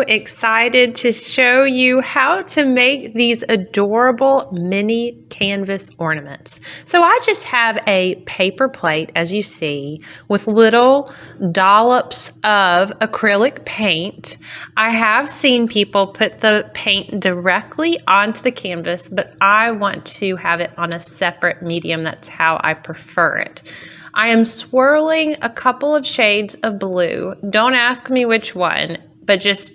excited to show you how to make these adorable mini canvas ornaments. So I just have a paper plate, as you see, with little dollops of acrylic paint. I have seen people put the paint directly onto the canvas, but I want to have it on a separate medium. That's how I prefer it. I am swirling a couple of shades of blue. Don't ask me which one, but just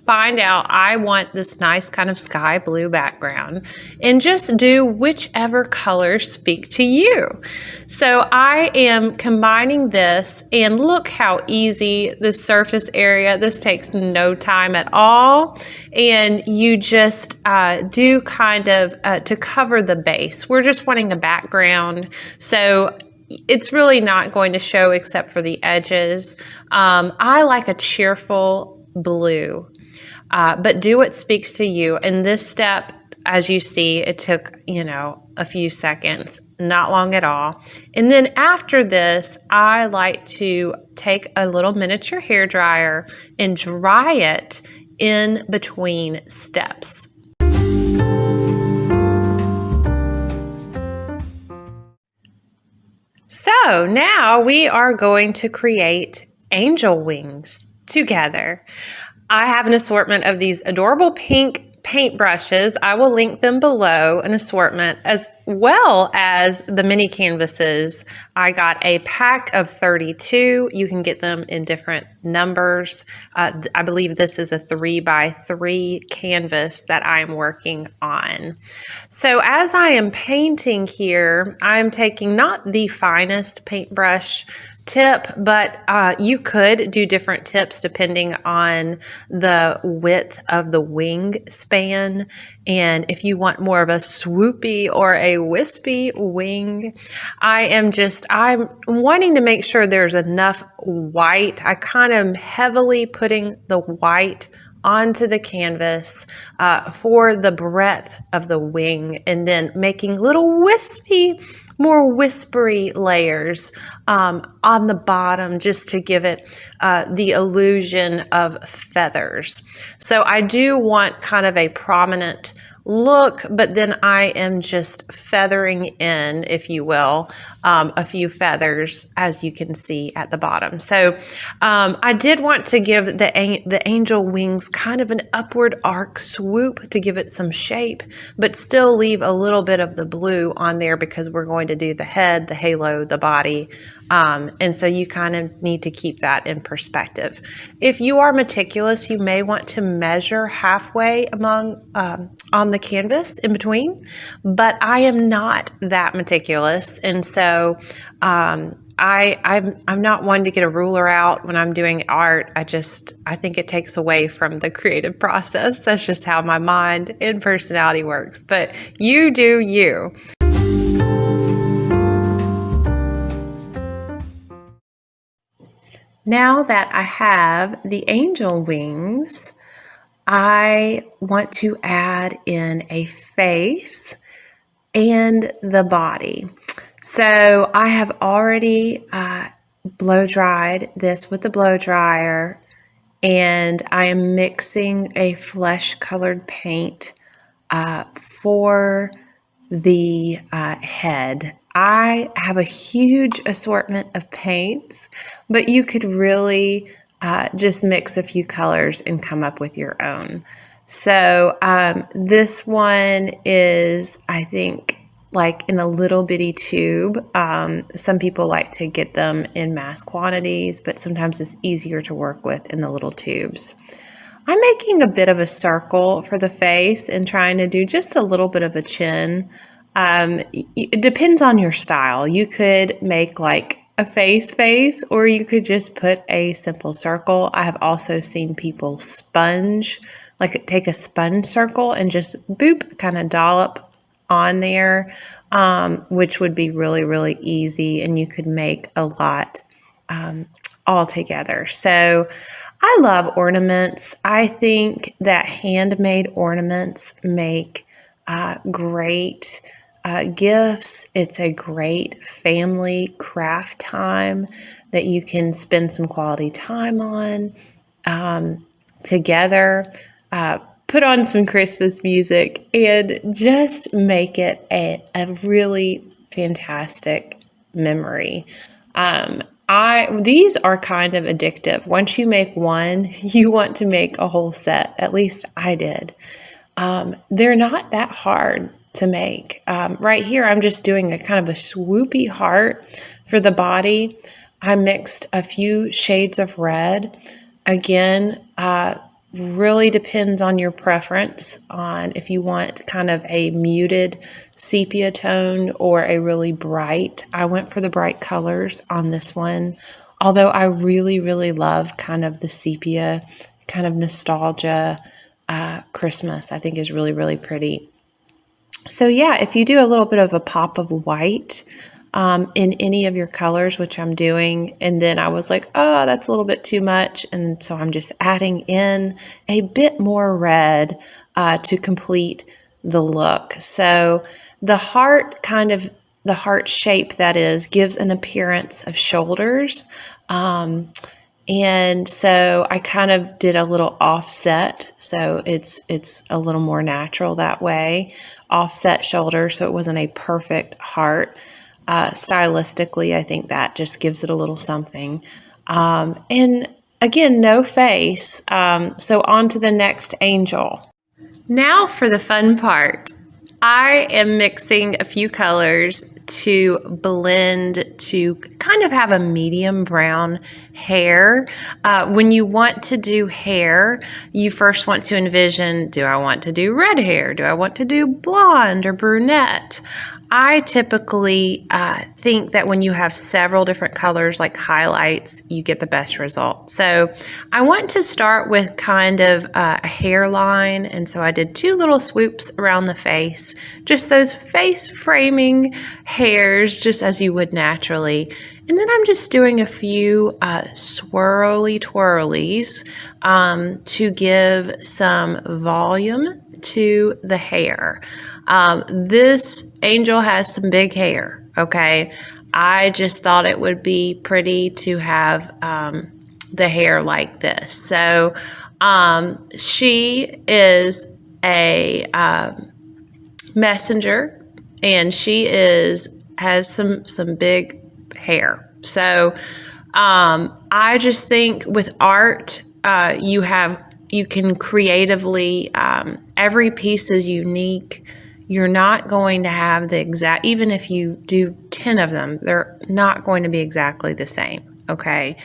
find out. I want this nice kind of sky blue background, and just do whichever colors speak to you. So I am combining this, and look how easy the surface area. This takes no time at all, and you just do kind of to cover the base. We're just wanting a background, so it's really not going to show except for the edges. I like a cheerful blue, but do what speaks to you. In this step, as you see, it took, a few seconds, not long at all. And then after this, I like to take a little miniature hairdryer and dry it in between steps. So now we are going to create angel wings together. I have an assortment of these adorable pink paint brushes. I will link them below, an assortment, as well as the mini canvases. I got a pack of 32. You can get them in different numbers. I believe this is a 3x3 canvas that I'm working on. So as I am painting here, I'm taking not the finest paintbrush tip, but you could do different tips depending on the width of the wing span, and if you want more of a swoopy or a wispy wing. I'm wanting to make sure there's enough white. I kind of heavily putting the white onto the canvas for the breadth of the wing, and then making little more whispery layers on the bottom, just to give it the illusion of feathers. So I do want kind of a prominent look, but then I am just feathering in, if you will, a few feathers, as you can see at the bottom. So I did want to give the angel wings kind of an upward arc swoop to give it some shape, but still leave a little bit of the blue on there, because we're going to do the head, the halo, the body. And so you kind of need to keep that in perspective. If you are meticulous, you may want to measure halfway on the canvas in between, but I am not that meticulous. And so I'm not one to get a ruler out when I'm doing art. I think it takes away from the creative process. That's just how my mind and personality works. But you do you. Now that I have the angel wings, I want to add in a face and the body. So I have already blow dried this with the blow dryer, and I am mixing a flesh colored paint for the head. I have a huge assortment of paints, but you could really just mix a few colors and come up with your own. So this one is, I think, like in a little bitty tube. Some people like to get them in mass quantities, but sometimes it's easier to work with in the little tubes. I'm making a bit of a circle for the face and trying to do just a little bit of a chin. It depends on your style. You could make like a face, or you could just put a simple circle. I have also seen people take a sponge circle and just boop, kind of dollop on there, which would be really, really easy, and you could make a lot all together. So I love ornaments. I think that handmade ornaments make great gifts. It's a great family craft time that you can spend some quality time on. together, put on some Christmas music, and just make it a really fantastic memory. These are kind of addictive. Once you make one, you want to make a whole set. At least I did. They're not that hard to make. Right here, I'm just doing a kind of a swoopy heart for the body. I mixed a few shades of red. Again, really depends on your preference on if you want kind of a muted sepia tone or a really bright. I went for the bright colors on this one, although I really, really love kind of the sepia, kind of nostalgia Christmas. I think is really, really pretty. So yeah, if you do a little bit of a pop of white in any of your colors, which I'm doing, and then I was like, oh, that's a little bit too much, and so I'm just adding in a bit more red to complete the look. So the heart the heart shape that is gives an appearance of shoulders. And so I kind of did a little offset, so it's a little more natural that way. Offset shoulder, so it wasn't a perfect heart. Stylistically, I think that just gives it a little something. And again, no face. So on to the next angel. Now for the fun part. I am mixing a few colors to blend to kind of have a medium brown hair. When you want to do hair, you first want to envision, do I want to do red hair? Do I want to do blonde or brunette? I typically think that when you have several different colors like highlights, you get the best result. So I want to start with kind of a hairline, and so I did 2 little swoops around the face, just those face framing hairs, just as you would naturally. And then I'm just doing a few swirly twirlies to give some volume to the hair. This angel has some big hair, okay? I just thought it would be pretty to have the hair like this. So she is a messenger, and she has some big hair. So I just think with art, you can creatively, every piece is unique. You're not going to have the exact, even if you do 10 of them, they're not going to be exactly the same, okay?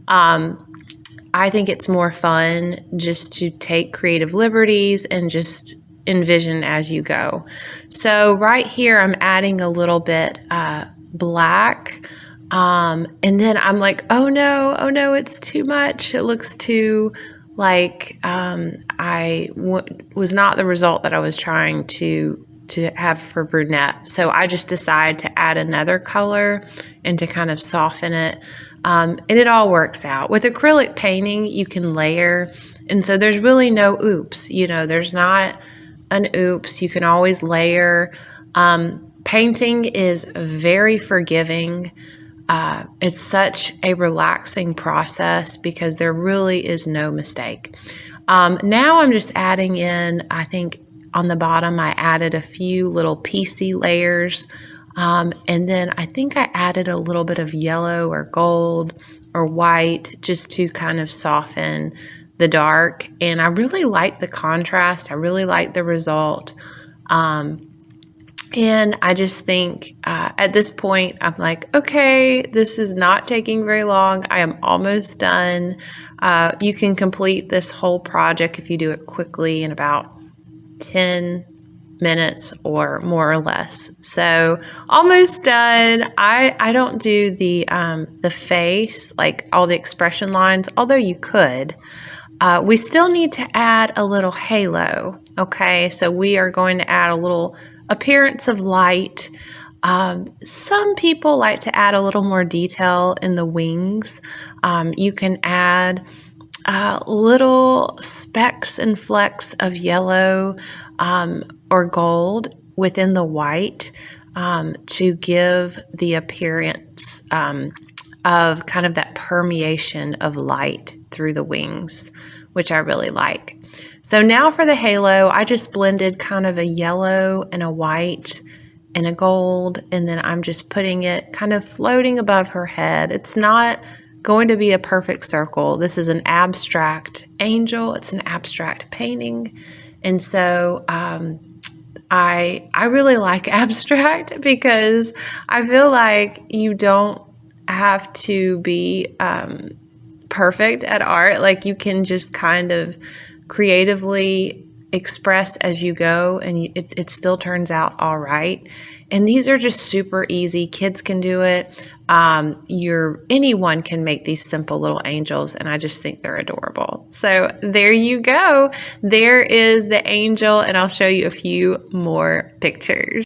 I think it's more fun just to take creative liberties and just envision as you go. So right here, I'm adding a little bit black, and then I'm like, oh no, it's too much. It looks too like was not the result that I was trying to have for brunette. So I just decided to add another color and to kind of soften it. And it all works out. With acrylic painting, you can layer. And so there's really no oops. There's not an oops. You can always layer. Painting is very forgiving. It's such a relaxing process because there really is no mistake. Now I'm just adding in, I think on the bottom, I added a few little piecey layers. And then I think I added a little bit of yellow or gold or white just to kind of soften the dark. And I really like the contrast. I really like the result. And I just think at this point, I'm like, okay, this is not taking very long. I am almost done. You can complete this whole project if you do it quickly in about 10 minutes or more or less. So almost done. I don't do the face, like all the expression lines, although you could. We still need to add a little halo. Okay, so we are going to add a little appearance of light. Some people like to add a little more detail in the wings. You can add little specks and flecks of yellow or gold within the white to give the appearance of kind of that permeation of light through the wings, which I really like. So now for the halo, I just blended kind of a yellow and a white and a gold, and then I'm just putting it kind of floating above her head. It's not going to be a perfect circle. This is an abstract angel. It's an abstract painting. And so I really like abstract because I feel like you don't have to be perfect at art. Like you can just kind of creatively express as you go, and it still turns out all right. And these are just super easy. Kids can do it. Anyone can make these simple little angels, and I just think they're adorable. So there you go. There is the angel, and I'll show you a few more pictures.